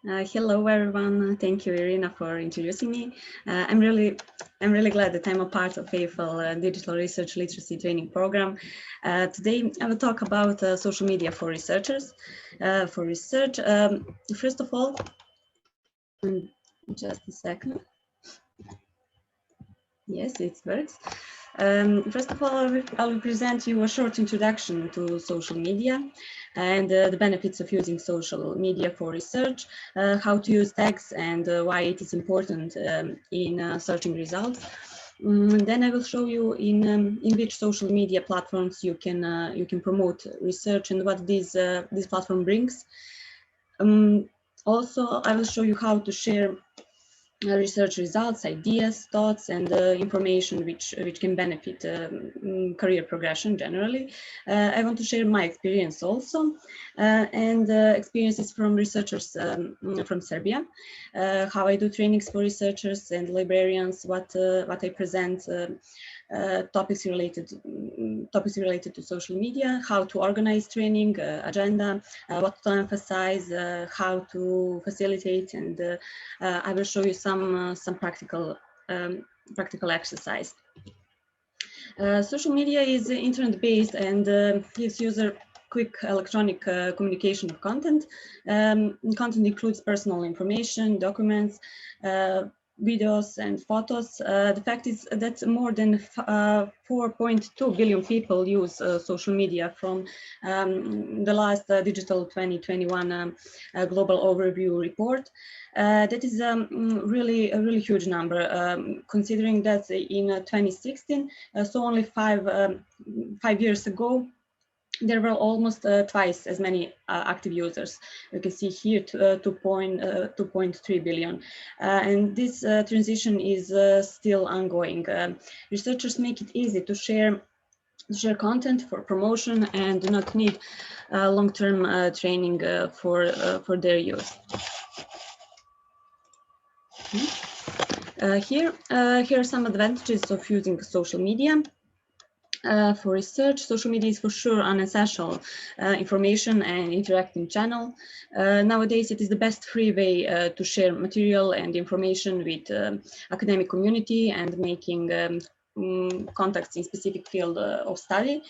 Hello, everyone. Thank you, Irina, for introducing me. I'm really glad that I'm a part of AFL Digital Research Literacy Training Program. Today, I will talk about social media for researchers. For research, first of all, just a second. Yes, it works. First of all, I will present you a short introduction to social media and the benefits of using social media for research, how to use tags and why it is important in searching results. Then I will show you in which social media platforms you can promote research and what this platform brings. Also, I will show you how to share research results, ideas, thoughts, and information which can benefit career progression generally. I want to share my experience also and experiences from researchers from Serbia, how I do trainings for researchers and librarians, what I present, topics related to social media, how to organize training, agenda, what to emphasize, how to facilitate, and I will show you some practical exercise. Social media is internet-based and gives user quick electronic communication of content. Content includes personal information, documents, videos and photos. The fact is that more than 4.2 billion people use social media from the last Digital 2021 Global Overview report. That is really a really huge number, considering that in 2016, so only five years ago, there were almost twice as many active users. You can see here 2.3 billion. And this transition is still ongoing. Researchers make it easy to share content for promotion and do not need long-term training for their use. Here are some advantages of using social media. For research, social media is for sure an essential information and interacting channel. Nowadays, it is the best free way to share material and information with academic community and making contacts in specific field of study.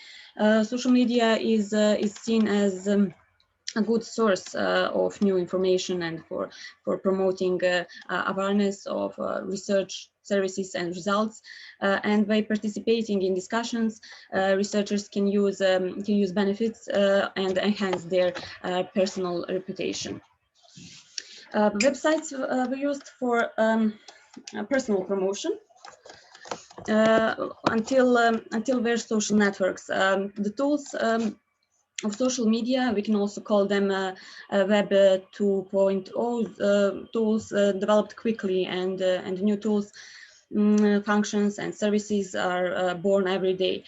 Social media is seen as a good source of new information and for promoting awareness of research services and results. And by participating in discussions, researchers can use benefits and enhance their personal reputation. Websites were used for personal promotion until their social networks. The tools of social media, we can also call them Web 2.0 tools developed quickly, and new tools, functions and services are born every day.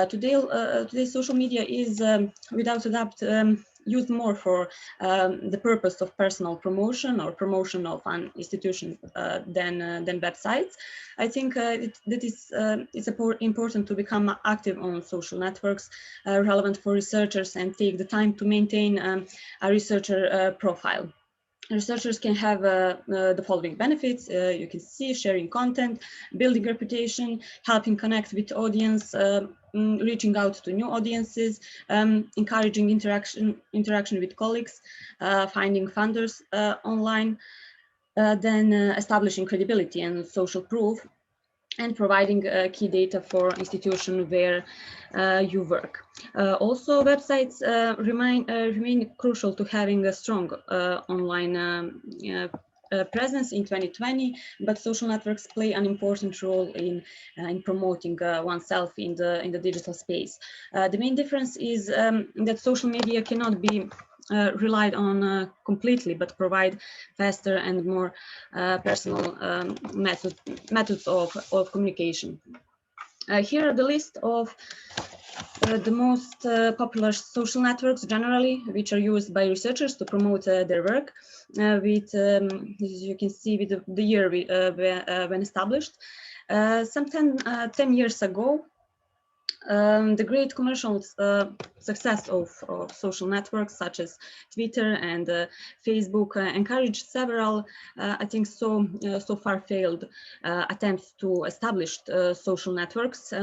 Today, social media is without a doubt used more for the purpose of personal promotion or promotion of an institution than websites. I think it's important to become active on social networks relevant for researchers and take the time to maintain a researcher profile. Researchers can have the following benefits. You can see sharing content, building reputation, helping connect with audience, reaching out to new audiences, encouraging interaction with colleagues, finding funders online, then establishing credibility and social proof, and providing key data for institution where you work. Also, websites remain crucial to having a strong online presence in 2020, but social networks play an important role in promoting oneself in the digital space. The main difference is that social media cannot be relied on completely, but provide faster and more personal methods of communication. Here are the list of the most popular social networks generally, which are used by researchers to promote their work. With, as you can see, with the year when established. Some 10 years ago, The great commercial success of social networks such as Twitter and Facebook encouraged several, I think, so far failed attempts to establish social networks.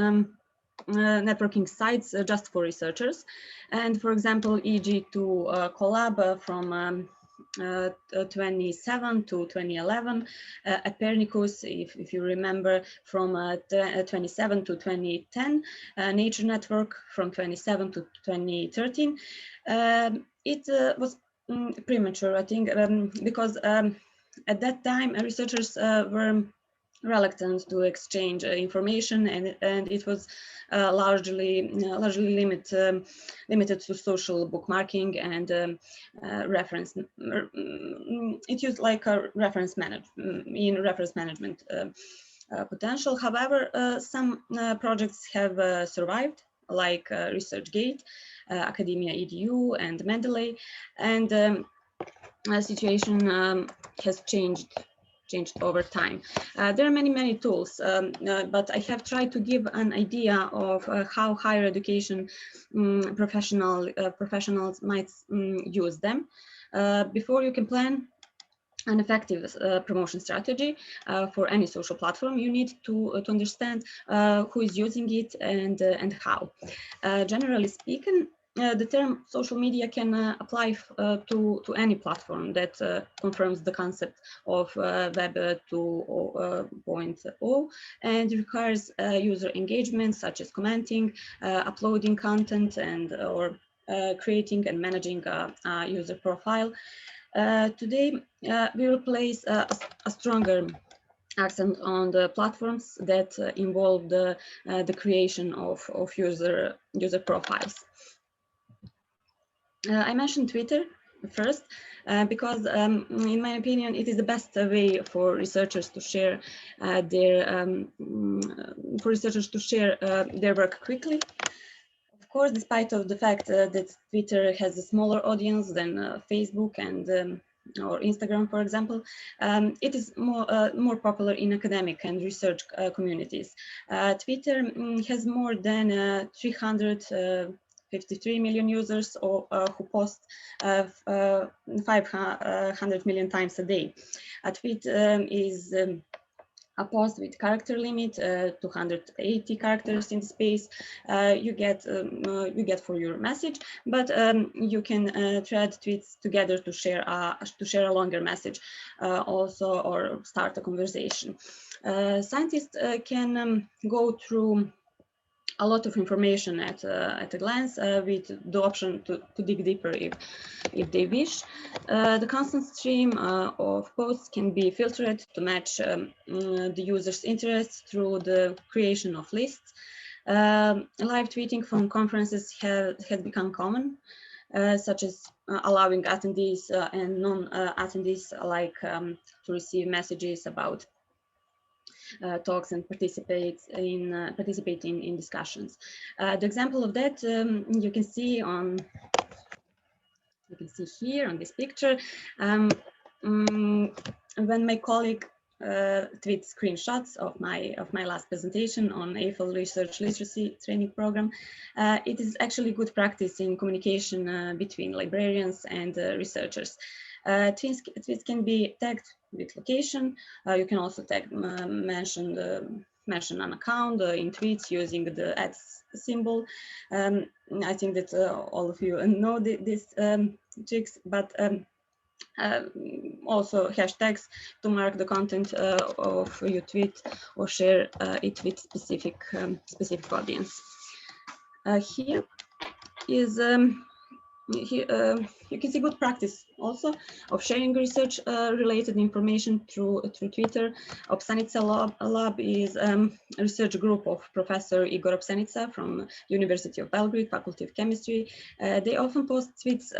Networking sites just for researchers, and for example, e.g. to Collab from 27 to 2011, Copernicus, if you remember, from 27 to 2010, Nature Network from 27 to 2013. It was premature, I think, because at that time researchers were reluctant to exchange information, and it was largely limited to social bookmarking and reference. It used like a reference management potential. However, some projects have survived, like Researchgate, Academia EDU, and Mendeley, and the situation has changed over time. There are many tools, but I have tried to give an idea of how higher education professionals might use them. Before you can plan an effective promotion strategy for any social platform, you need to understand who is using it and how. Generally speaking, the term social media can apply to any platform that confirms the concept of Web 2.0 and requires user engagement, such as commenting, uploading content, and or creating and managing a user profile. Today, we will place a stronger accent on the platforms that involve the creation of user profiles. I mentioned Twitter first because, in my opinion, it is the best way for researchers to share their work quickly. Of course, despite of the fact that Twitter has a smaller audience than Facebook and or Instagram, for example, it is more popular in academic and research communities. Twitter has more than 353 million users who post 500 million times a day. A tweet is a post with character limit, 280 characters in the space. You get for your message, but you can thread tweets together to share a longer message, also, or start a conversation. Scientists can go through a lot of information at a glance with the option to dig deeper if they wish. The constant stream of posts can be filtered to match the user's interests through the creation of lists. Live tweeting from conferences has become common, such as allowing attendees and non-attendees alike to receive messages about talks and participate in discussions. The example of that you can see here on this picture. When my colleague tweets screenshots of my last presentation on AFL Research Literacy Training Program, it is actually good practice in communication between librarians and researchers. Tweets can be tagged with location. You can also tag mention an account in tweets using the @ symbol. I think that all of you know these tricks, but also hashtags to mark the content of your tweet or share it with specific audience. Here is you can see good practice also of sharing research related information through Twitter. Obsanica Lab is a research group of Professor Igor Obsanica from University of Belgrade, Faculty of Chemistry. They often post tweets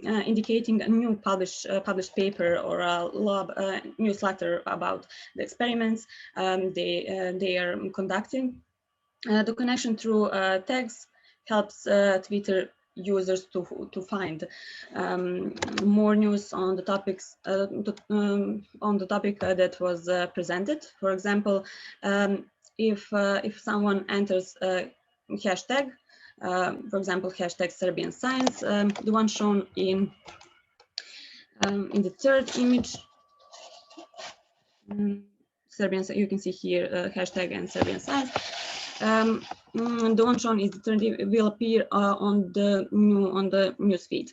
indicating a new published paper or a lab newsletter about the experiments they are conducting. The connection through tags helps Twitter users to find more news on the topics on the topic that was presented. For example, if someone enters hashtag, for example, hashtag Serbian Science, the one shown in the third image. Serbian, you can see here hashtag and Serbian Science. The one shown is the third will appear on the news feed.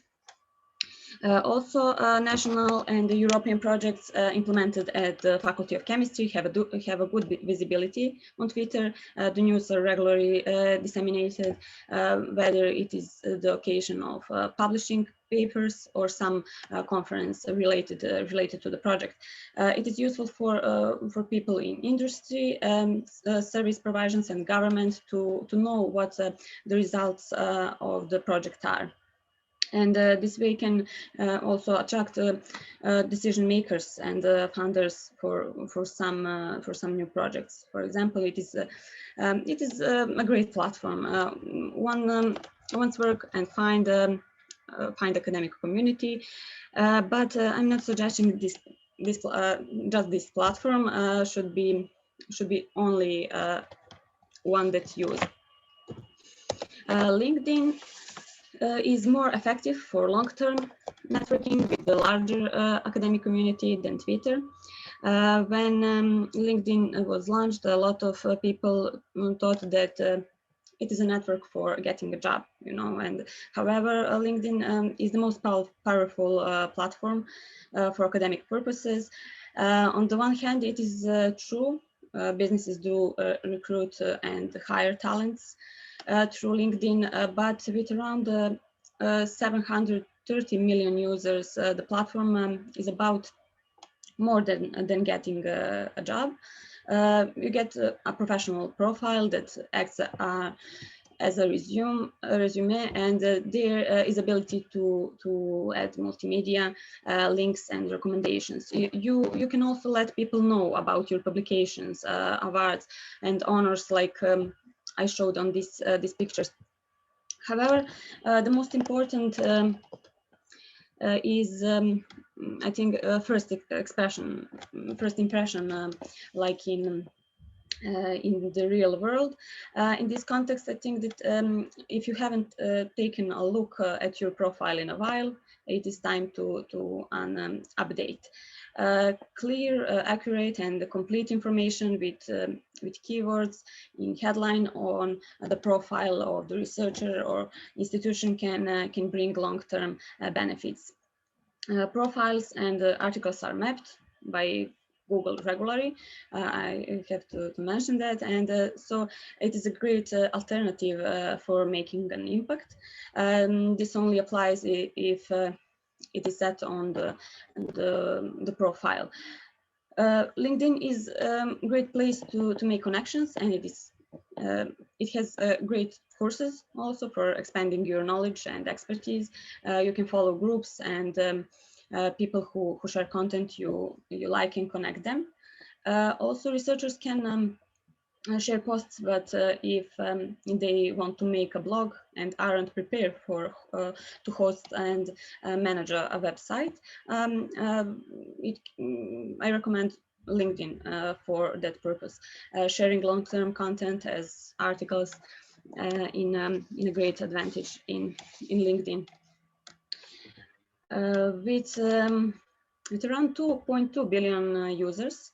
Also, national and European projects implemented at the Faculty of Chemistry have a good visibility on Twitter. The news are regularly disseminated, whether it is the occasion of publishing papers or some conference related to the project. It is useful for people in industry, service providers, and government to know what the results of the project are. And this way can also attract decision makers and funders for some new projects. For example, it is a great platform. One's work and find academic community, but I'm not suggesting just this platform should be only one that's used. LinkedIn is more effective for long-term networking with the larger academic community than Twitter. When LinkedIn was launched, a lot of people thought that it is a network for getting a job, and however, LinkedIn is the most powerful platform for academic purposes. On the one hand, it is true, businesses do recruit and hire talents through LinkedIn, but with around 730 million users, the platform is about more than getting a job. You get a professional profile that acts as a resume, and there is ability to add multimedia links and recommendations. You can also let people know about your publications, awards, and honors, like I showed on these pictures. However, the most important is, I think, first impression, like in the real world. In this context, I think that if you haven't taken a look at your profile in a while, it is time to update. Clear, accurate, and complete information with keywords in headline on the profile of the researcher or institution can bring long-term benefits. Profiles and articles are mapped by Google regularly. I have to mention that, and so it is a great alternative for making an impact. This only applies if it is set on the profile. LinkedIn is a great place to make connections, and it has great courses also for expanding your knowledge and expertise. You can follow groups and people who share content you like and connect them. Also, researchers can share posts, but if they want to make a blog and aren't prepared to host and manage a website, I recommend LinkedIn for that purpose. Sharing long-term content as articles in a great advantage in LinkedIn. With around 2.2 billion users,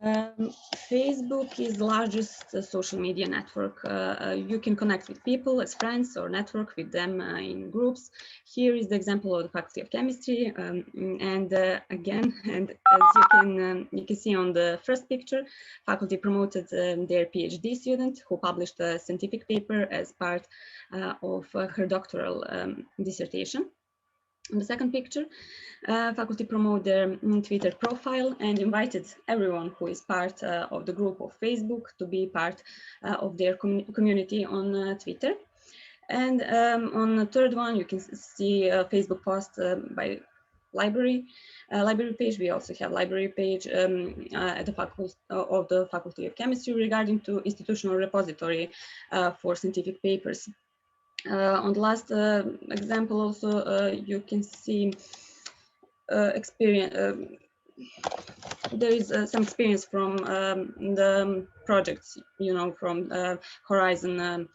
Facebook is the largest social media network. You can connect with people as friends or network with them in groups. Here is the example of the Faculty of Chemistry, and again, and as you can see on the first picture, faculty promoted their PhD student who published a scientific paper as part of her doctoral dissertation. In the second picture, faculty promote their Twitter profile and invited everyone who is part of the group of Facebook to be part of their community on Twitter. And on the third one, you can see a Facebook post by library page. We also have library page at the Faculty of Chemistry regarding to institutional repository for scientific papers. On the last example also, you can see experience. There is some experience from the projects, from Horizon.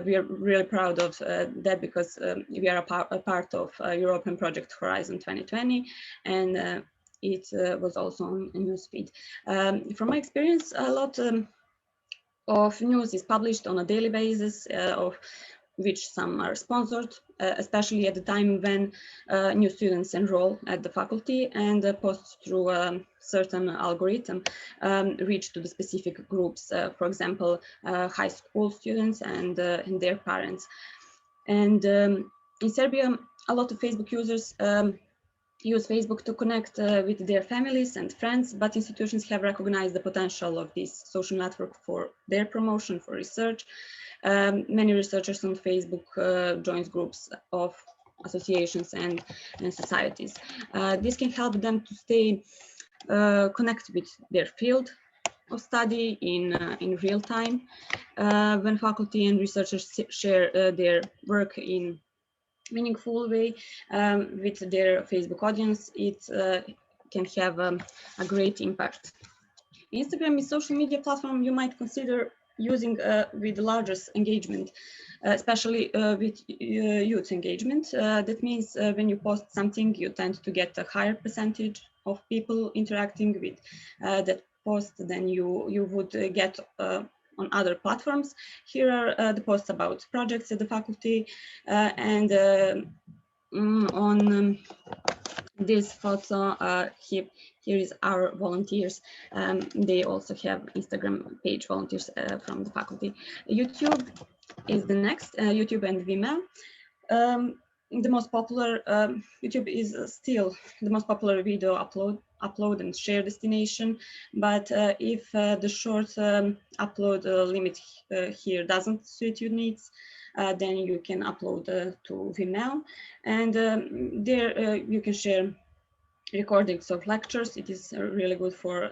We are really proud of that, because we are a part of European project Horizon 2020, and it was also on newsfeed. From my experience, a lot of news is published on a daily basis, of which some are sponsored, especially at the time when new students enroll at the faculty, and posts through a certain algorithm reach to the specific groups, for example, high school students and their parents. And in Serbia, a lot of Facebook users use Facebook to connect with their families and friends, but institutions have recognized the potential of this social network for their promotion, for research. Many researchers on Facebook join groups of associations and societies. This can help them to stay connected with their field of study in real time. When faculty and researchers share their work in meaningful way with their Facebook audience, it can have a great impact. Instagram is a social media platform you might consider using with the largest engagement, especially with youth engagement. That means when you post something, you tend to get a higher percentage of people interacting with that post than you would get on other platforms. Here are the posts about projects at the faculty, and on this photo, here is our volunteers. They also have Instagram page, volunteers from the faculty. YouTube is the next, YouTube and Vimeo. The most popular, YouTube is still the most popular video upload and share destination, but if the short upload limit here doesn't suit your needs, then you can upload to Vimeo, and there you can share recordings of lectures. It is really good for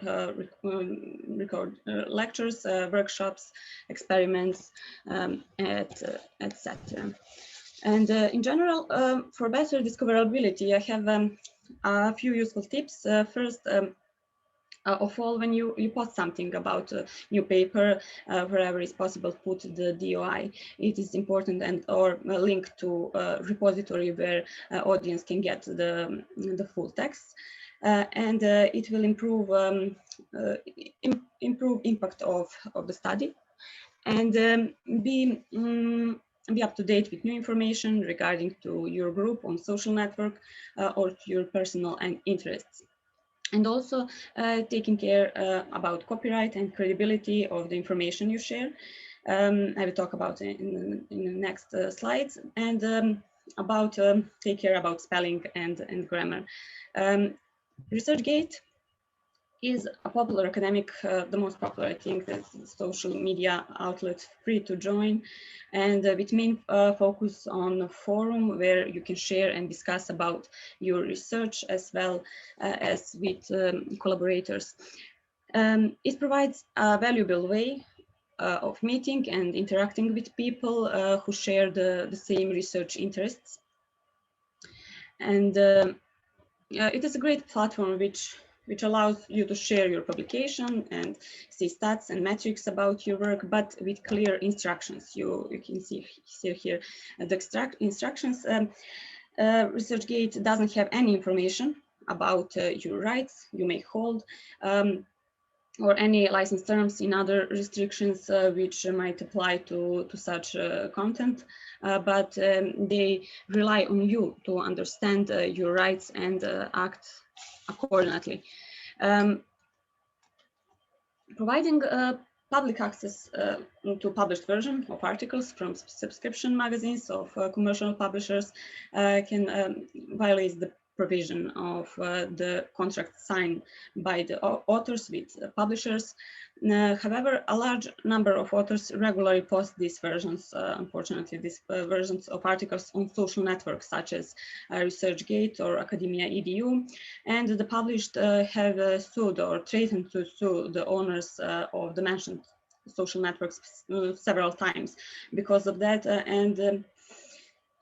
record lectures, workshops, experiments, etc. And in general, for better discoverability, I have a few useful tips. First, of all, when you post something about a new paper, wherever is possible, put the DOI. It is important, and or a link to a repository where audience can get the full text, and it will improve improve impact of the study, and be up to date with new information regarding to your group on social network or to your personal and interests. And also taking care about copyright and credibility of the information you share. I will talk about it in the next slides, and about take care about spelling and grammar. Researchgate is a popular academic, the most popular, I think, social media outlet, free to join, and with main focus on a forum where you can share and discuss about your research, as well as with collaborators. It provides a valuable way of meeting and interacting with people who share the same research interests. And it is a great platform which allows you to share your publication and see stats and metrics about your work, but with clear instructions. You can see here the instructions. Researchgate doesn't have any information about your rights you may hold, or any license terms in other restrictions which might apply to such content, but they rely on you to understand your rights and act accordingly. Providing public access to published version of articles from subscription magazines of commercial publishers can violate the provision of the contract signed by the authors with publishers. However, a large number of authors regularly post these versions, unfortunately, these versions of articles on social networks such as Researchgate or Academia EDU, and the published have sued or threatened to sue the owners of the mentioned social networks several times because of that, and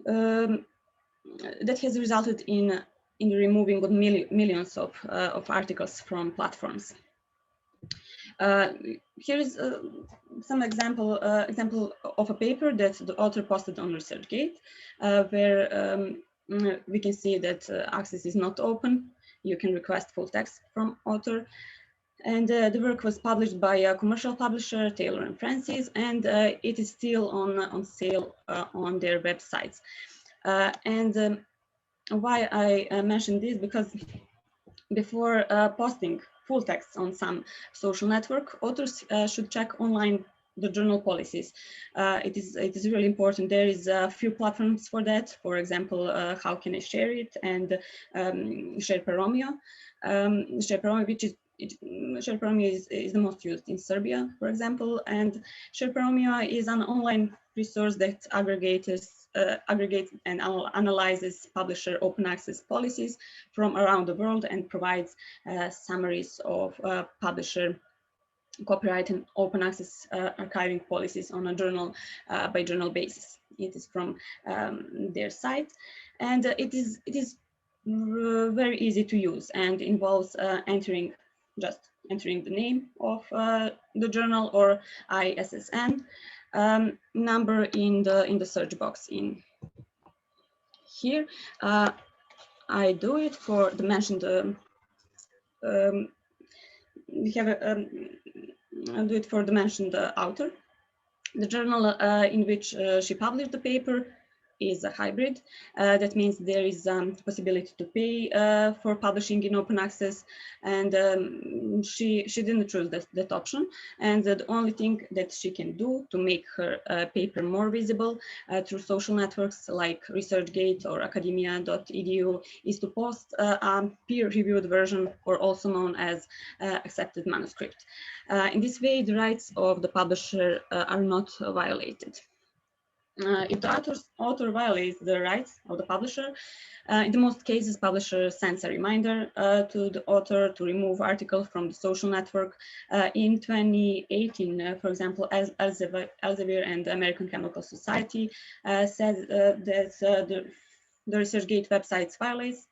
that has resulted in the removing of millions of articles from platforms. Here is some example of a paper that the author posted on Researchgate, where we can see that access is not open. You can request full text from author. And the work was published by a commercial publisher, Taylor and Francis, and it is still on sale on their websites. Why I mentioned this, because before posting full text on some social network, authors should check online the journal policies. It is really important. There is a few platforms for that. For example, How Can I Share It, and SharePeromia. SharePeromia, which is SharePeromia is the most used in Serbia, for example, and SharePeromia is an online resource that aggregates and analyzes publisher open access policies from around the world and provides summaries of publisher copyright and open access archiving policies on a journal by journal basis. It is from their site, and it is very easy to use and involves just entering the name of the journal or ISSN number in the search box in here. I do it for the mentioned. We have I'll do it for the mentioned author. The journal in which she published the paper is a hybrid. That means there is possibility to pay for publishing in open access, and she didn't choose that option. And the only thing that she can do to make her paper more visible through social networks like Researchgate or academia.edu is to post a peer-reviewed version, or also known as accepted manuscript. In this way, the rights of the publisher are not violated. If the author violates the rights of the publisher, in the most cases, publisher sends a reminder to the author to remove article from the social network. In 2018, for example, Elsevier and the American Chemical Society said that the Researchgate websites violates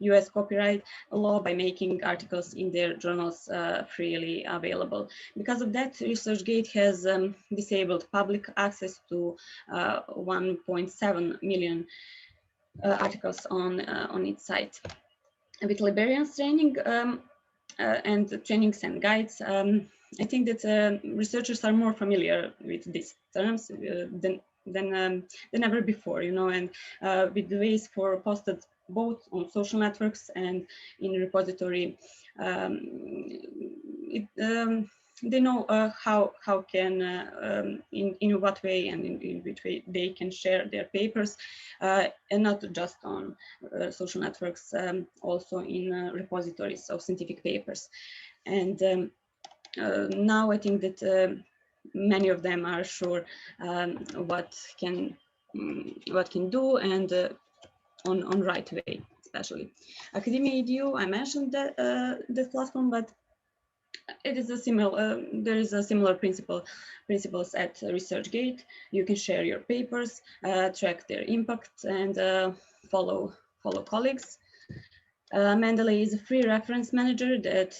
US copyright law by making articles in their journals freely available. Because of that, Researchgate has disabled public access to 1.7 million articles on its site. With Librarians training and trainings and guides, I think that researchers are more familiar with these terms than ever before, and with the ways for posted both on social networks and in repository. They know how can, in what way and in which way they can share their papers, and not just on social networks, also in repositories of scientific papers. And now I think that many of them are sure what can do, and on right way, especially. Academia.edu, I mentioned that platform, but it is a similar. There is a similar principles at Researchgate. You can share your papers, track their impact, and follow colleagues. Mendeley is a free reference manager that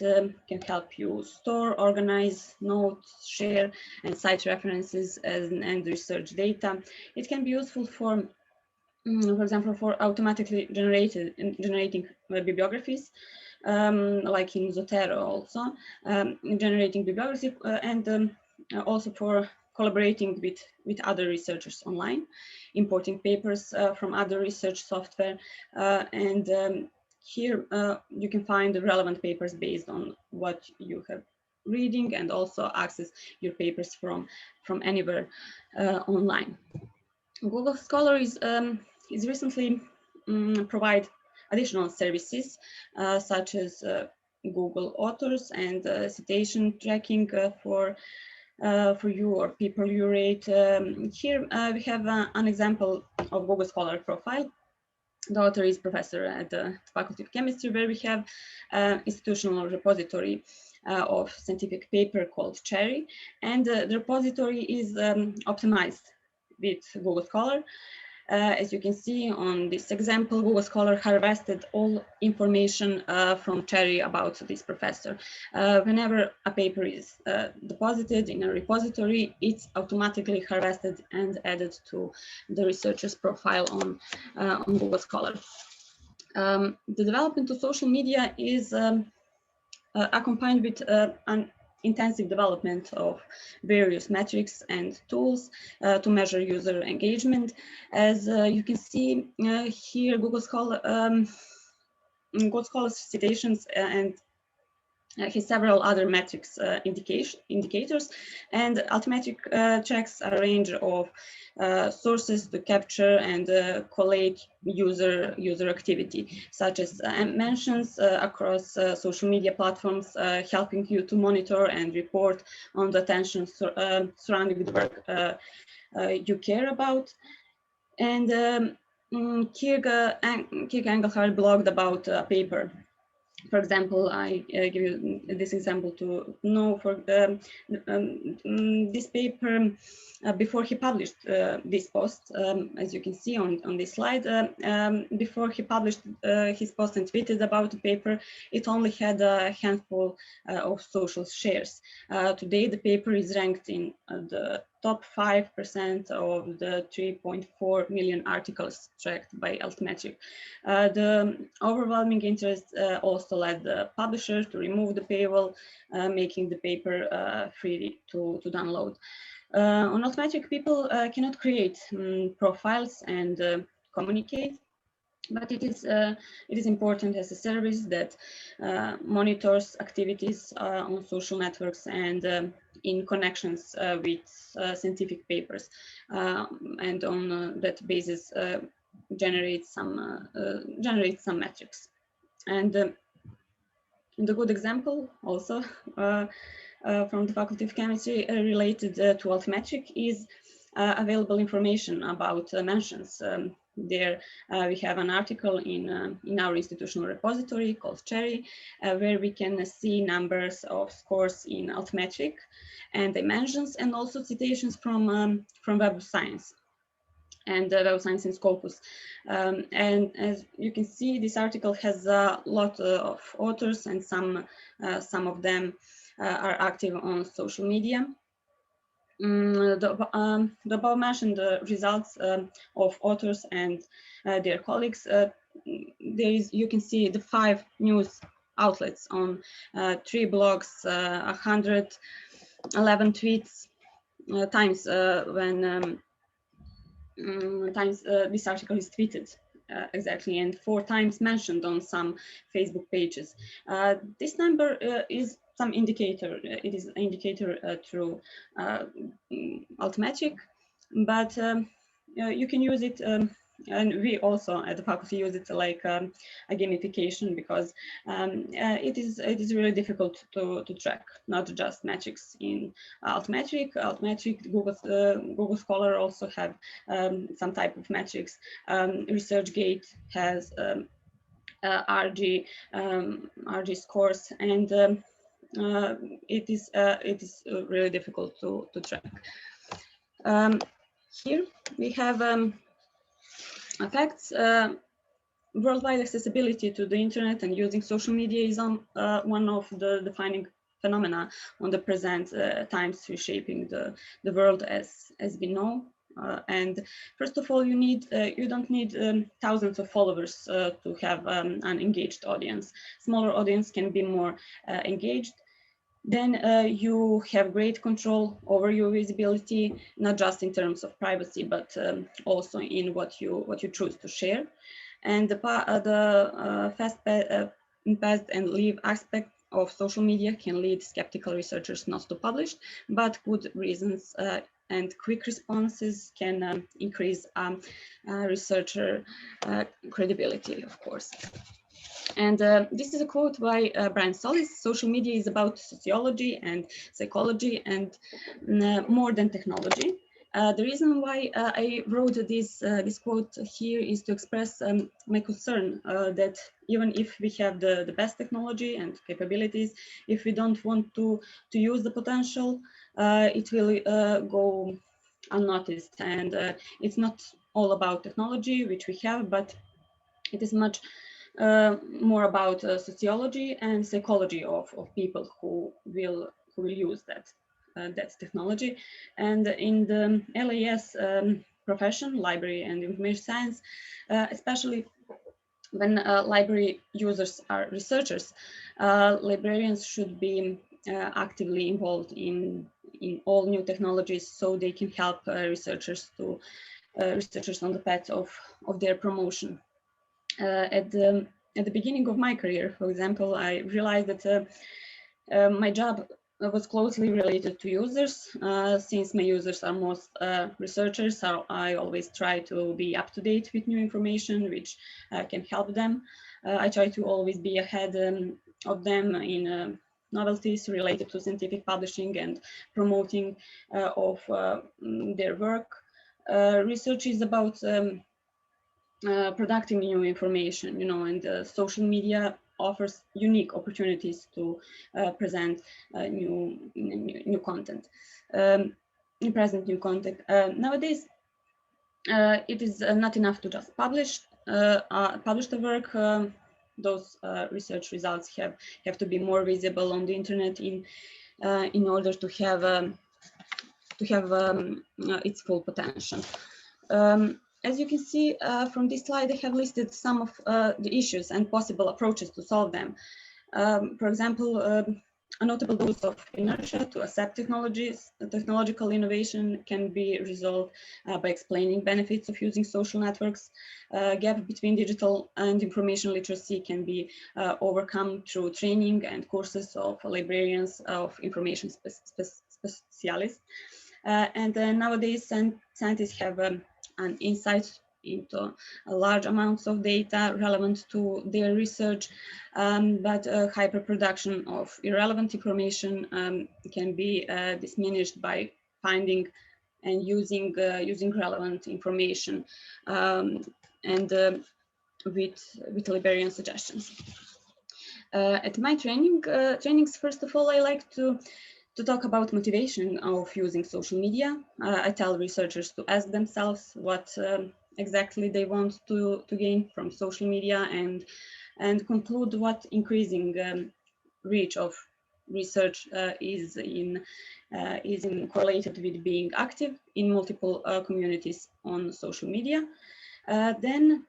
can help you store, organize, note, share, and cite references and research data. It can be useful for example, for automatically generating bibliographies, like in Zotero also, generating bibliography, and also for collaborating with other researchers online, importing papers from other research software, and here you can find the relevant papers based on what you have reading, and also access your papers from anywhere online. Google Scholar is recently provide additional services such as Google Authors and citation tracking for you or people you rate. Here we have an example of Google Scholar profile. The author is professor at the Faculty of Chemistry, where we have institutional repository of scientific paper called Cherry, and the repository is optimized with Google Scholar. As you can see on this example, Google Scholar harvested all information from Cherry about this professor. Whenever a paper is deposited in a repository, it's automatically harvested and added to the researcher's profile on Google Scholar. The development of social media is accompanied with an intensive development of various metrics and tools to measure user engagement. As you can see here, Google Scholar's citations and has several other metrics indicators, and Altmetric checks a range of sources to capture and collate user activity, such as mentions across social media platforms, helping you to monitor and report on the attention surrounding the work you care about. And Kirk Engelhardt blogged about a paper. For example, I give you this example to know for this paper. Before he published this post, as you can see on this slide, before he published his post and tweeted about the paper, it only had a handful of social shares. Today, the paper is ranked in the top 5% of the 3.4 million articles tracked by Altmetric. The overwhelming interest also led the publisher to remove the paywall, making the paper free to download. On Altmetric, people cannot create profiles and communicate, but it is important as a service that monitors activities on social networks and in connections with scientific papers, and on that basis generates some metrics. And the good example also from the Faculty of Chemistry related to Altmetric is available information about mentions. There we have an article in our institutional repository called Cherry, where we can see numbers of scores in Altmetric and dimensions, and also citations from Web of Science and Web of Science in Scopus. And as you can see, this article has a lot of authors, and some of them are active on social media. The above mentioned results of authors and their colleagues, you can see the 5 news outlets on 3 blogs, 111 tweets times when this article is tweeted. Exactly, and 4 times mentioned on some Facebook pages. This number is some indicator. It is an indicator through Altmetric, but you can use it, and we also at the faculty use it like a gamification, because it is really difficult to track, not just metrics in Altmetric. Google Scholar also have some type of metrics. Researchgate has RG scores, and it is really difficult to track. Here we have facts. Worldwide accessibility to the internet and using social media is one of the defining phenomena on the present times, reshaping the world as we know. And first of all, you don't need thousands of followers to have an engaged audience. Smaller audience can be more engaged. Then you have great control over your visibility, not just in terms of privacy, but also in what you choose to share. And the fast and leave aspect of social media can lead skeptical researchers not to publish, but good reasons and quick responses can increase researcher credibility, of course. And this is a quote by Brian Solis: "Social media is about sociology and psychology and more than technology." The reason why I wrote this quote here is to express my concern that even if we have the best technology and capabilities, if we don't want to use the potential, it will go unnoticed, and it's not all about technology, which we have, but it is much more about sociology and psychology of people who will use that technology. And in the LAS profession, library and information science, especially when library users are researchers, librarians should be actively involved in all new technologies, so they can help researchers on the path of their promotion. At the beginning of my career, for example, I realized that my job was closely related to users. Since my users are most researchers, so I always try to be up to date with new information which can help them. I try to always be ahead of them in novelties related to scientific publishing and promoting of their work. Research is about producing new information, and social media offers unique opportunities to present new content, present new content. Nowadays, it is not enough to just publish the work. Those research results have to be more visible on the internet in order to have its full potential. As you can see from this slide, I have listed some of the issues and possible approaches to solve them. For example, a notable dose of inertia to accept technological innovation can be resolved by explaining benefits of using social networks. Gap between digital and information literacy can be overcome through training and courses of librarians of information specialists. And nowadays, scientists have an insight into large amounts of data relevant to their research, but hyperproduction of irrelevant information can be diminished by finding and using relevant information and with librarian suggestions. At my trainings, first of all, I like to talk about motivation of using social media. I tell researchers to ask themselves what exactly they want to gain from social media, and conclude what increasing reach of research is correlated with being active in multiple communities on social media. Then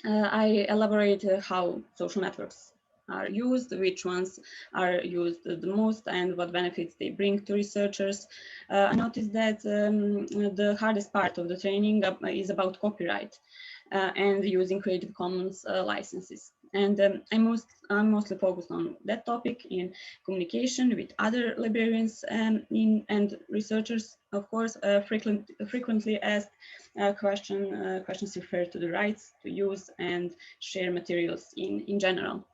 I elaborate how social networks are used, which ones are used the most, and what benefits they bring to researchers. I noticed that the hardest part of the training is about copyright and using Creative Commons licenses. And I'm mostly focused on that topic in communication with other librarians and researchers. Of course, frequently asked questions refer to the rights to use and share materials in general,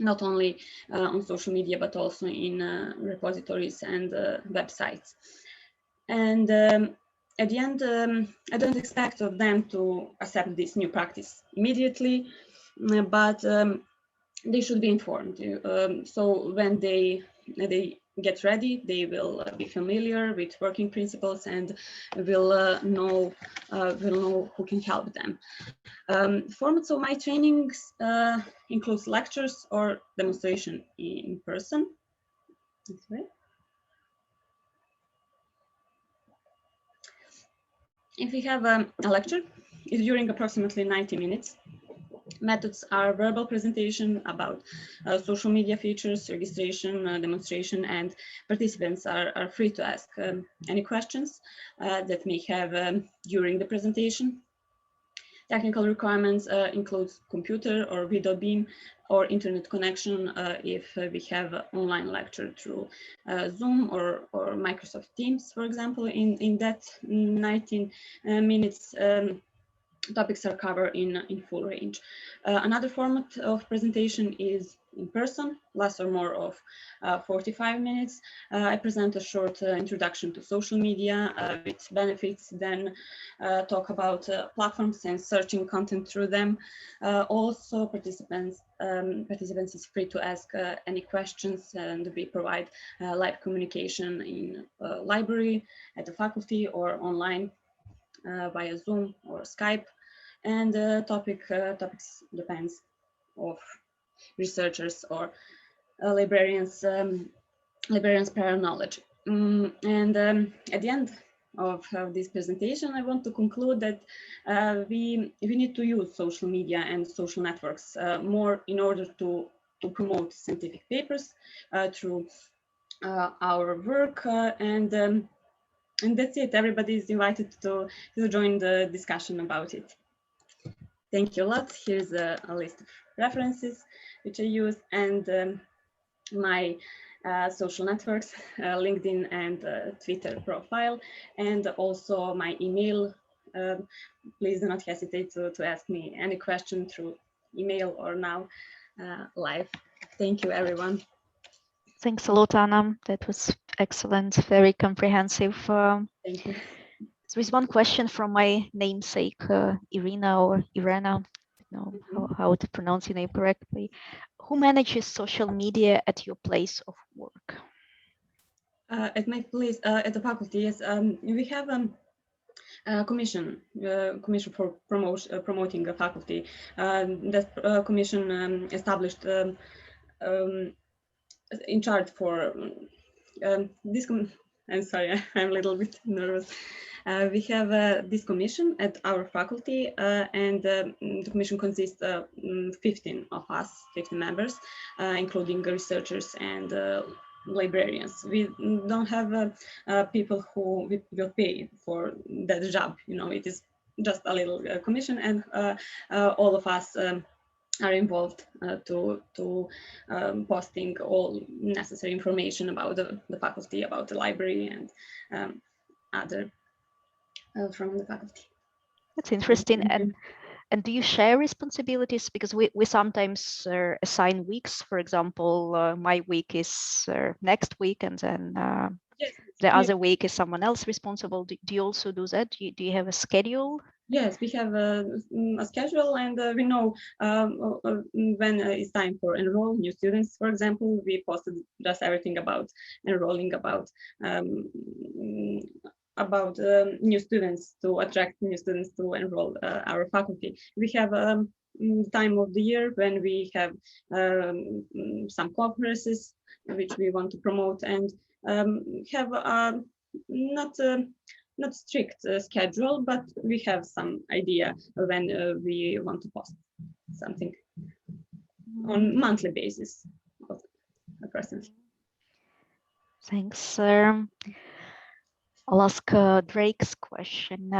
not only on social media, but also in repositories and websites. And at the end, I don't expect of them to accept this new practice immediately, but they should be informed. So when they get ready, they will be familiar with working principles and will know who can help them. Formats of my trainings includes lectures or demonstration in person. If we have a lecture, it's during approximately 90 minutes. Methods are verbal presentation about social media features, registration, demonstration, and participants are free to ask any questions that may have during the presentation. Technical requirements includes computer or video beam or internet connection if we have an online lecture through Zoom or Microsoft Teams, for example. In that 19 minutes, topics are covered in full range. Another format of presentation is in person, less or more of 45 minutes. I present a short introduction to social media with benefits, then talk about platforms and searching content through them. Also, participants is free to ask any questions, and we provide live communication in library, at the faculty, or online via Zoom or Skype. And topics depends of researchers or librarians prior knowledge. And at the end of this presentation, I want to conclude that we need to use social media and social networks more in order to promote scientific papers through our work, and that's it. Everybody is invited to join the discussion about it. Thank you a lot. Here's a list of references which I use, and my social networks, LinkedIn and Twitter profile, and also my email. Please do not hesitate to ask me any question through email or now live. Thank you, everyone. Thanks a lot, Anna. That was excellent, very comprehensive. Thank you. There is one question from my namesake, Irina or Irena, I don't know how to pronounce your name correctly. Who manages social media at your place of work? At my place, at the faculty, yes, we have commission for promoting the faculty. That commission established in charge for this. I'm sorry, I'm a little bit nervous. We have this commission at our faculty, and the commission consists of 15 of us, 15 members, including researchers and librarians. We don't have people who will pay for that job. You know, it is just a little commission, and all of us are involved to posting all necessary information about the faculty, about the library, and other from the faculty. That's interesting. And do you share responsibilities? Because we sometimes assign weeks. For example, my week is next week, and then yes, the other week is someone else responsible. Do you also do that? Do you have a schedule? Yes, we have a schedule, and we know when it's time for enroll new students. For example, we posted just everything about enrolling, about new students, to attract new students to enroll our faculty. We have time of the year when we have some conferences which we want to promote, and have not strict schedule, but we have some idea when we want to post something on monthly basis. Presently. Thanks. I'll ask Drake's question.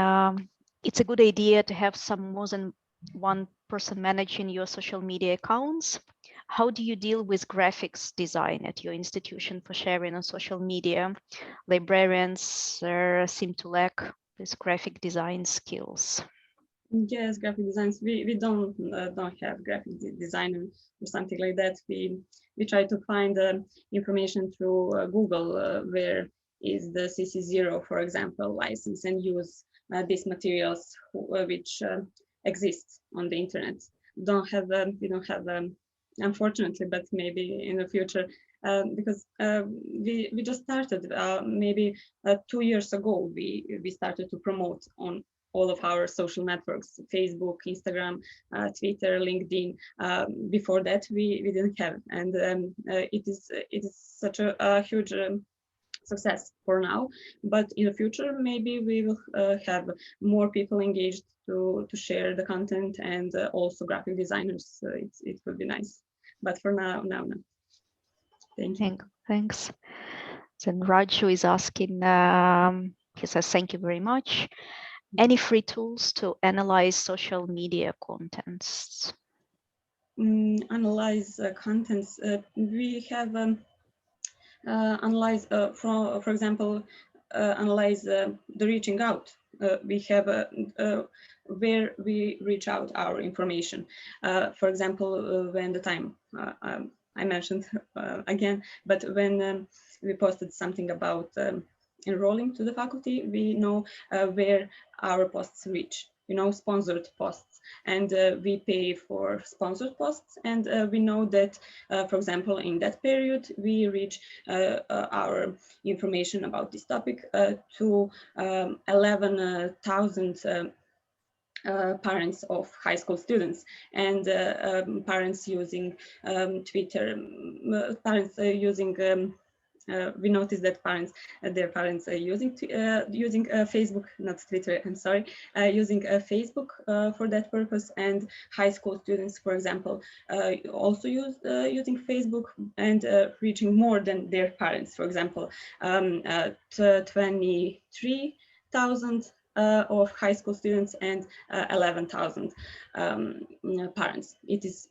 It's a good idea to have some more than one person managing your social media accounts. How do you deal with graphics design at your institution for sharing on social media? Librarians seem to lack these graphic design skills. Yes, graphic designs. We don't have graphic designer or something like that. We try to find information through Google, where is the CC0, for example, license, and use these materials which exist on the internet. We don't have unfortunately, but maybe in the future, because we just started maybe 2 years ago. We started to promote on all of our social networks: Facebook, Instagram, Twitter, LinkedIn. Before that, we didn't have, and it is such a huge success for now. But in the future, maybe we will have more people engaged to share the content, and also graphic designers. It would be nice. But for now. Thank you. Thanks. Then Raju is asking. He says, "Thank you very much. Any free tools to analyze social media contents?" Analyze contents. We have analyze, for example, analyze the reaching out. We have where we reach out our information. For example, when the time I mentioned again, but when we posted something about enrolling to the faculty, we know where our posts reach, sponsored posts, and we pay for sponsored posts, and we know that, for example, in that period, we reach our information about this topic to 11,000 parents of high school students, and parents using Twitter, parents using we noticed that their parents are using Facebook, not Twitter, I'm sorry, using Facebook for that purpose, and high school students, for example, also using Facebook and reaching more than their parents. For example, 23,000 of high school students and 11,000 parents. It is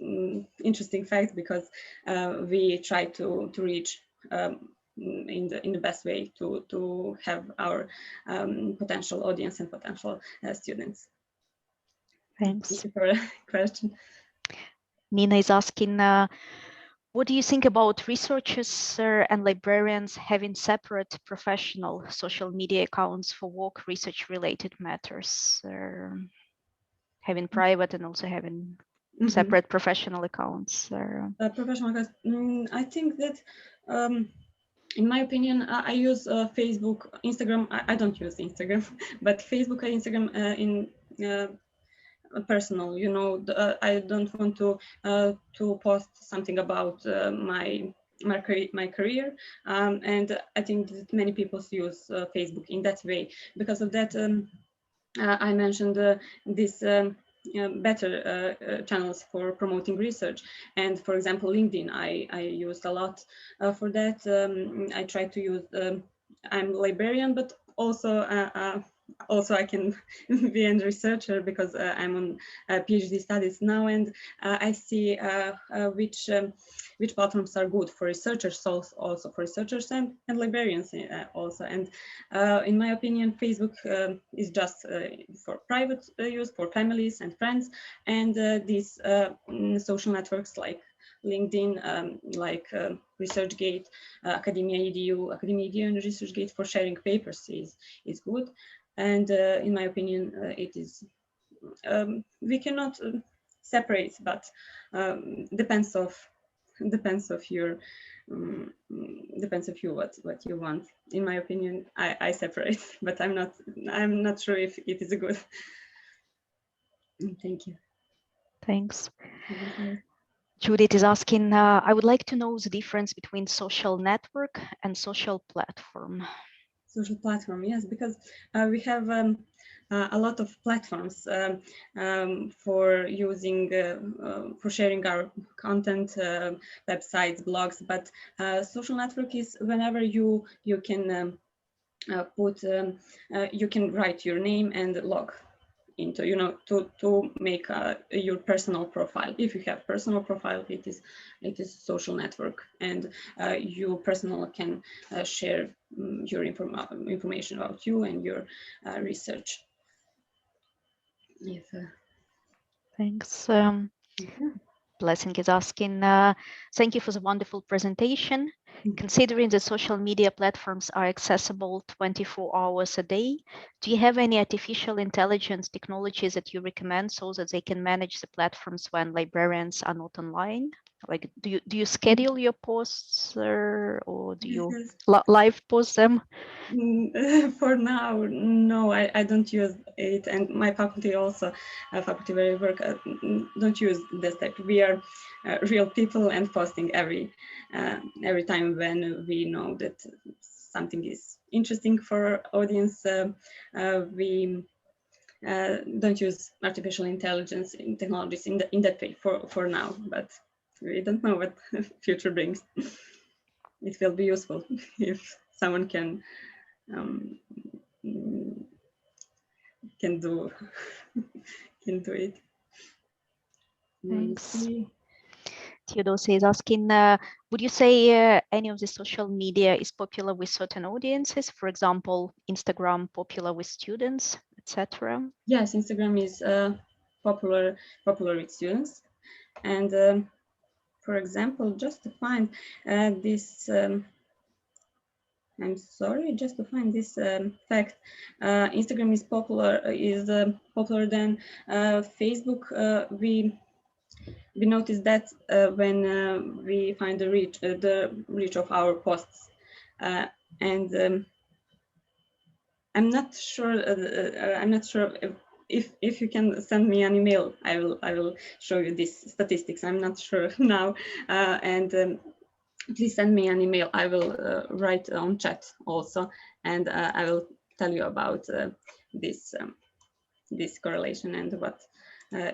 interesting fact because we try to reach in the best way to have our potential audience and potential students. Thanks. Thank you for the question. Nina is asking, what do you think about researchers and librarians having separate professional social media accounts for work research related matters? Having private and also having separate professional accounts? Professional accounts. I think that in my opinion, I use Facebook, Instagram. I don't use Instagram, but Facebook and Instagram in personal. I don't want to post something about my career, and I think that many people use Facebook in that way. Because of that, I mentioned this. Better channels for promoting research, and for example LinkedIn I used a lot for that. I try to use I'm librarian, but also I can be a researcher because I'm on PhD studies now, and I see which platforms are good for researchers, also for researchers and librarians also. And in my opinion, Facebook is just for private use, for families and friends, and these social networks like LinkedIn, like Researchgate, Academia.edu and Researchgate for sharing papers is good. And in my opinion, it is we cannot separate, but depends of your depends of you what you want. In my opinion, I separate, but I'm not sure if it is a good. Thank you. Thanks. Judith is asking, I would like to know the difference between social network and social platform. Social platform, yes, because we have a lot of platforms for using for sharing our content, websites, blogs, but social network is whenever you can you can write your name and log into, to make your personal profile. If you have personal profile, it is social network, and you personal can share your information about you and your research. Thanks. Blessing is asking, thank you for the wonderful presentation. Considering the social media platforms are accessible 24 hours a day, do you have any artificial intelligence technologies that you recommend so that they can manage the platforms when librarians are not online? Like, do you schedule your posts or do you live post them? For now, no, I don't use it, and my faculty also, faculty where I work, don't use this type. We are real people and posting every time when we know that something is interesting for our audience. We don't use artificial intelligence in technologies in that way for now, but we don't know what the future brings. It will be useful if someone can do it. Thanks. Theodose is asking, would you say any of the social media is popular with certain audiences? For example, Instagram popular with students, etc.? Yes, Instagram is popular with students, and For example, just to find this, I'm sorry, just to find this fact, Instagram is popular than Facebook. We notice that when we find the reach of our posts, and I'm not sure. I'm not sure if you can send me an email. I will show you these statistics. I'm not sure now, and please send me an email. I will write on chat also, and I will tell you about this correlation and what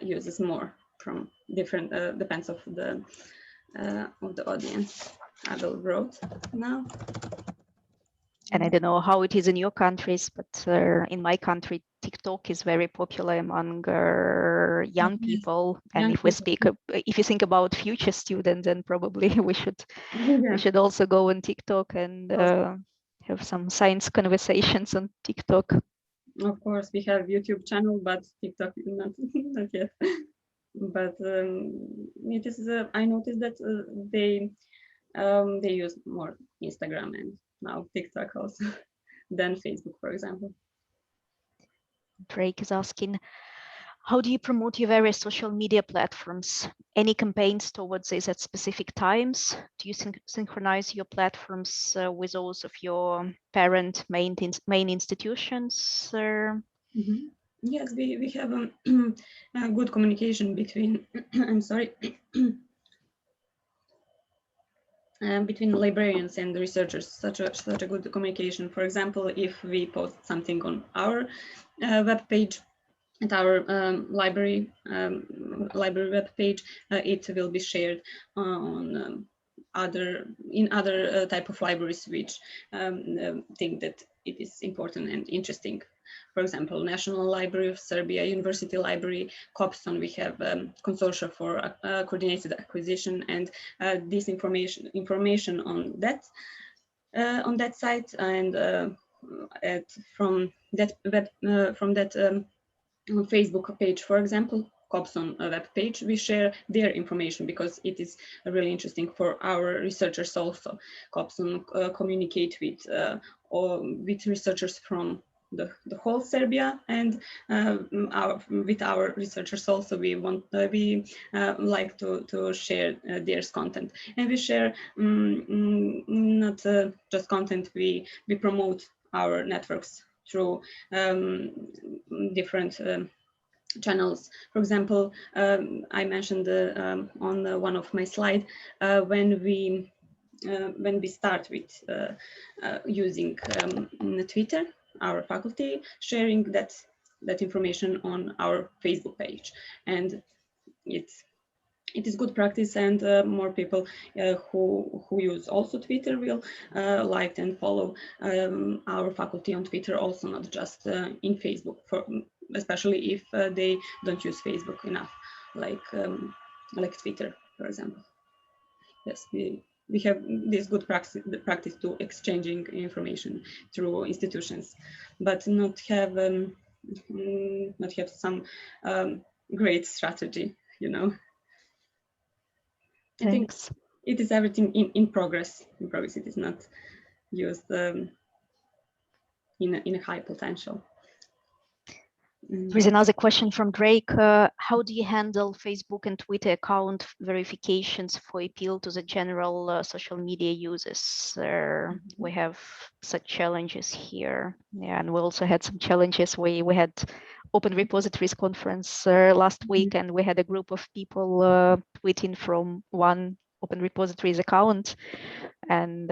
uses more from different depends of the audience. I will wrote now. And I don't know how it is in your countries, but in my country, TikTok is very popular among young people. And if we speak, if you think about future students, then probably we should also go on TikTok and have some science conversations on TikTok. Of course, we have YouTube channel, but TikTok not yet. But it is. I noticed that they use more Instagram and now TikTok also than Facebook, for example. Drake is asking, how do you promote your various social media platforms? Any campaigns towards this at specific times? Do you synchronize your platforms with those of your parent main institutions? Yes, we have a good communication between. I'm sorry. Between librarians and researchers, such a good communication. For example, if we post something on our web page, at our library web page, it will be shared on other type of libraries which think that it is important and interesting. For example, National Library of Serbia, University Library, COPSON, we have consortia for coordinated acquisition, and this information on that site, and from that Facebook page, for example, COPSON web page, we share their information because it is really interesting for our researchers also. COPSON communicate with researchers from the whole Serbia, and with our researchers also we like to share their content, and we share not just content, we promote our networks through different channels. For example, I mentioned on one of my slides when we start with using Twitter, our faculty sharing that information on our Facebook page, and it is good practice, and more people who use also Twitter will like and follow our faculty on Twitter also, not just in Facebook, especially if they don't use Facebook enough, like Twitter, for example. Yes, we have this good practice to exchanging information through institutions, but not have some great strategy, you know. I think it is everything in progress. In progress, it is not used in a high potential. There's another question from Drake. How do you handle Facebook and Twitter account verifications for appeal to the general social media users? We have such challenges here. Yeah, and we also had some challenges. We had Open Repositories conference last week, and we had a group of people tweeting from one Open Repositories account, and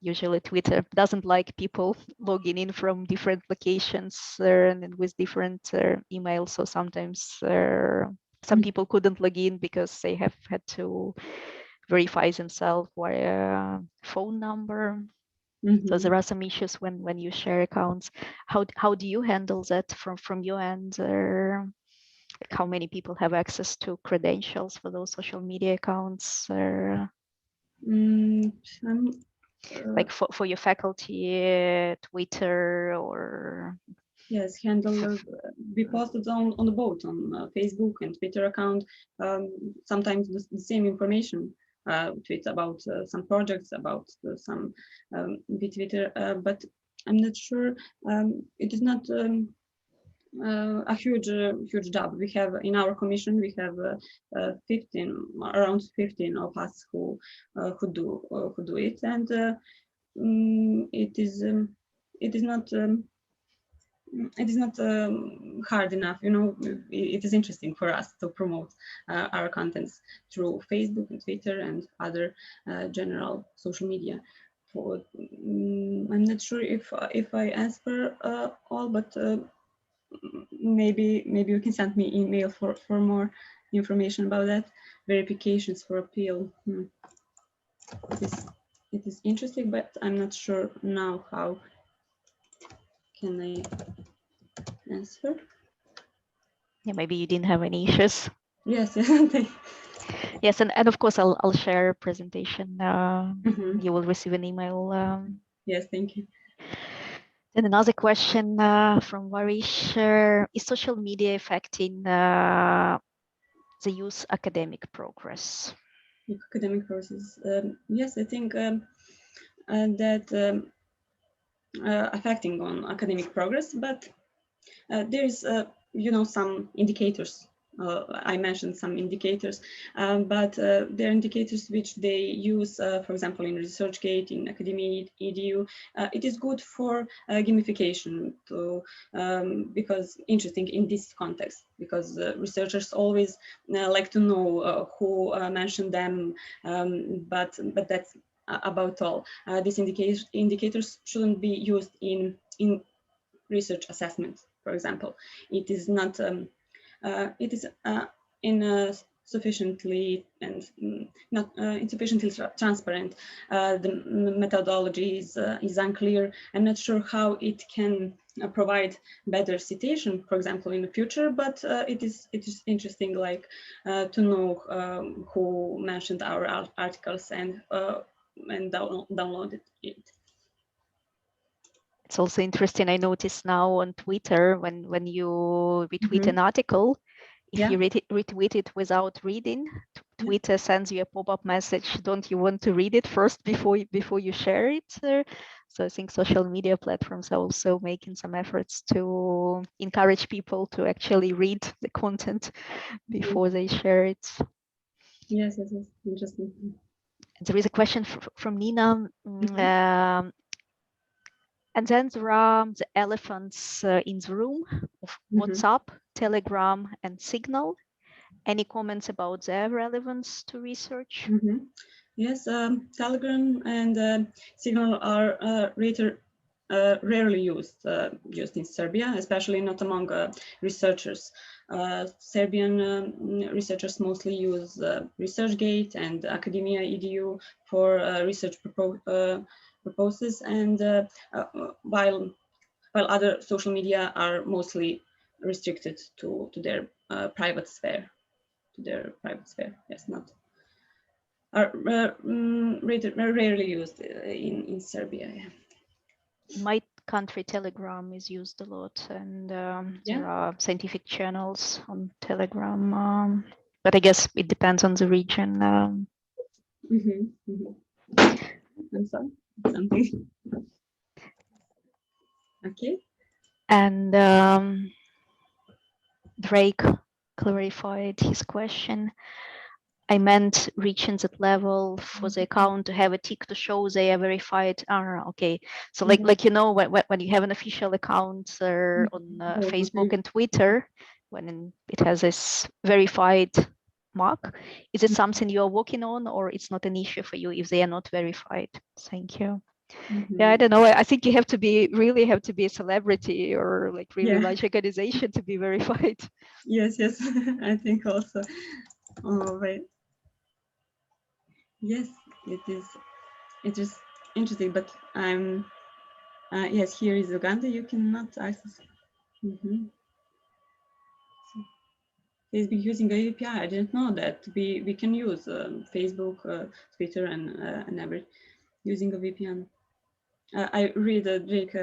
usually Twitter doesn't like people logging in from different locations and with different emails. So sometimes some people couldn't log in because they have had to verify themselves via phone number. So there are some issues when you share accounts. How do you handle that from your end? Like how many people have access to credentials for those social media accounts? Like for your faculty, Twitter, or Yes, handle be posted on the both on Facebook and Twitter account. Sometimes the same information tweets about some projects, about some Twitter, but I'm not sure. It is not a huge job. We have in our commission, we have 15, around 15 of us who do it, and it is not. It is not hard enough, it is interesting for us to promote our contents through Facebook and Twitter and other general social media. I'm not sure if I answer all, but maybe you can send me email for more information about that. Verifications for appeal. It is interesting, but I'm not sure now how can I answer. Yeah, maybe you didn't have any issues. Yes, yes, and of course I'll share a presentation. Mm-hmm. You will receive an email. Yes, thank you. Then another question from Varish: is social media affecting the youth academic progress? Academic process. Yes, I think that affecting on academic progress, but there is, some indicators. I mentioned some indicators, but there are indicators which they use, for example, in Researchgate, in Academia EDU. It is good for gamification because interesting in this context, because researchers always like to know who mentioned them, but that's about all. These indicators shouldn't be used in research assessment, for example. It is not, it is in sufficiently and not insufficiently transparent. The methodology is unclear. I'm not sure how it can provide better citation, for example, in the future, but it is interesting, like to know who mentioned our articles and downloaded it. It's also interesting. I noticed now on Twitter when you retweet Mm-hmm. an article, if Yeah. you retweet it without reading, Twitter sends you a pop-up message. Don't you want to read it first before you share it? So I think social media platforms are also making some efforts to encourage people to actually read the content before they share it. Yes, interesting. There is a question from Nina. And then there are the elephants in the room of WhatsApp, Telegram, and Signal. Any comments about their relevance to research? Yes, Telegram and Signal are rarely used in Serbia, especially not among researchers. Serbian researchers mostly use Researchgate and Academia EDU for research purposes, and while other social media are mostly restricted to their private sphere, Yes, not are rarely used in Serbia. Yeah. In my country, Telegram is used a lot, and there are scientific channels on Telegram. But I guess it depends on the region. I'm sorry, something. Okay. And Drake clarified his question. I meant reaching that level for the account to have a tick to show they are verified. Okay, so like when you have an official account on Facebook and Twitter, when it has this verified mark, is it something you are working on, or it's not an issue for you if they are not verified? Thank you. Yeah, I don't know. I think you have to be a celebrity or like really large organization to be verified. Yes, I think also. Oh, wait. Yes, it is interesting, but I'm yes, here is Uganda. You cannot access. Facebook using a VPN. I didn't know that we can use Facebook, Twitter, and every using a VPN. I read Drake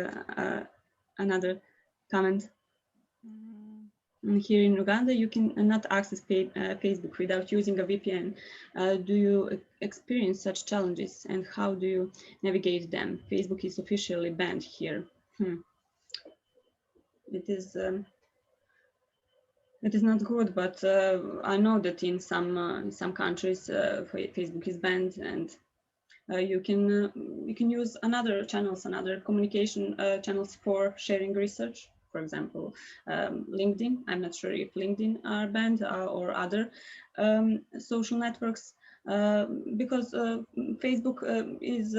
another comment. Here in Uganda, you can not access Facebook without using a VPN. Do you experience such challenges, and how do you navigate them? Facebook is officially banned here. It is not good, but I know that in some countries Facebook is banned, and you can use another communication channels for sharing research. For example, LinkedIn. I'm not sure if LinkedIn are banned or other social networks, because Facebook is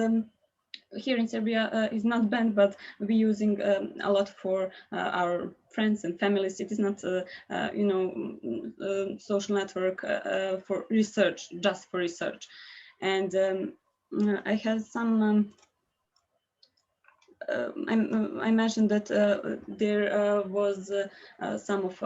here in Serbia is not banned, but we're using a lot for our friends and families. It is not, social network for research, just for research. And I have some. I mentioned that there was some of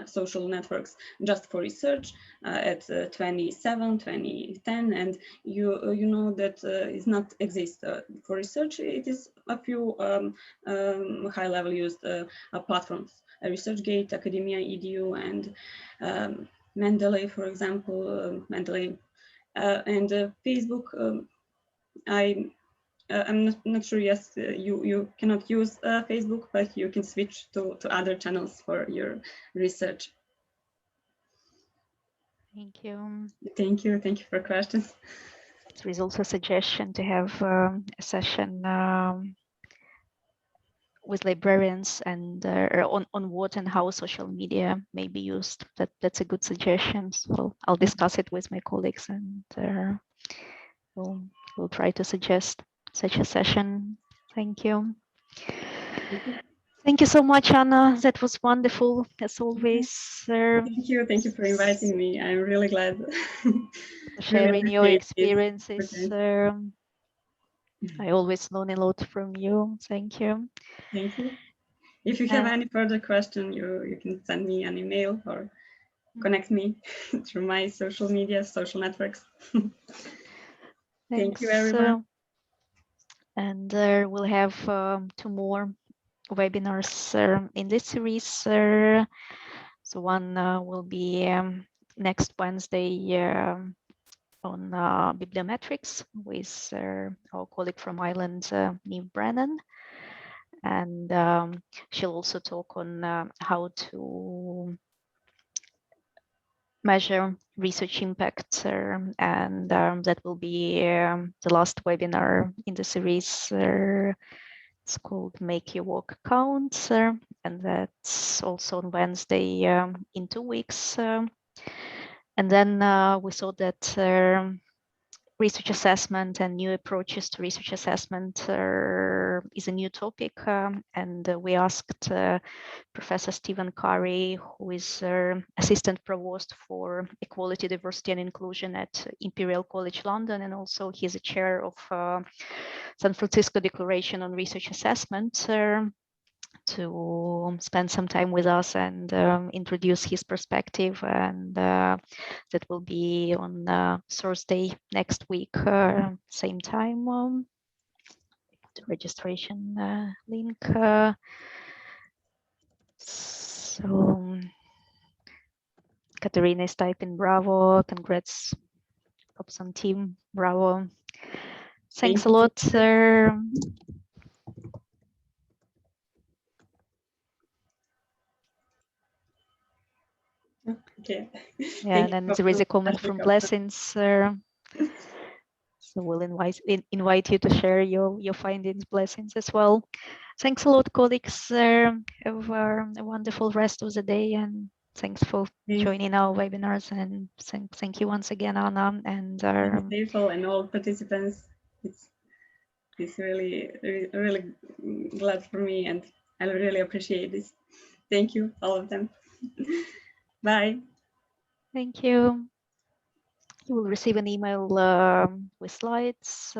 social networks just for research at 2010, and you know that is not exist for research. It is a few high level used platforms: Researchgate, Academia, Edu, and Mendeley, for example, Mendeley, and Facebook. I'm not sure. Yes, you cannot use Facebook, but you can switch to other channels for your research. Thank you. Thank you. Thank you for questions. There is also a suggestion to have a session with librarians and on what and how social media may be used. That's a good suggestion. So I'll discuss it with my colleagues, and we'll try to suggest such a session. Thank you. Thank you so much, Anna. That was wonderful, as always. Thank you. Thank you for inviting me. I'm really glad. Sharing your really experiences. I always learn a lot from you. Thank you. Thank you. If you have any further question, you can send me an email or connect me through my social networks. Thank you, everyone. And we'll have 2 more webinars in this series. So one will be next Wednesday on bibliometrics with our colleague from Ireland, Niamh Brennan. And she'll also talk on how to measure research impact, and that will be the last webinar in the series. It's called Make Your Work Count, and that's also on Wednesday in 2 weeks. And then we saw that research assessment and new approaches to research assessment is a new topic, and we asked Professor Stephen Curry, who is Assistant Provost for Equality, Diversity and Inclusion at Imperial College London, and also he is a chair of San Francisco Declaration on Research Assessment, to spend some time with us and introduce his perspective, and that will be on Thursday next week, same time. The registration link. So Katerina is typing bravo. Congrats, Hobson team, bravo. Thanks a lot, sir. Okay. Yeah, and then there is a comment from Blessings. So we'll invite you to share your findings, Blessings, as well. Thanks a lot, colleagues. Have a wonderful rest of the day, and thanks for joining our webinars. And thank you once again, Anna, and and all participants. It's really glad for me, and I really appreciate this. Thank you, all of them. Bye. Thank you. You will receive an email with slides.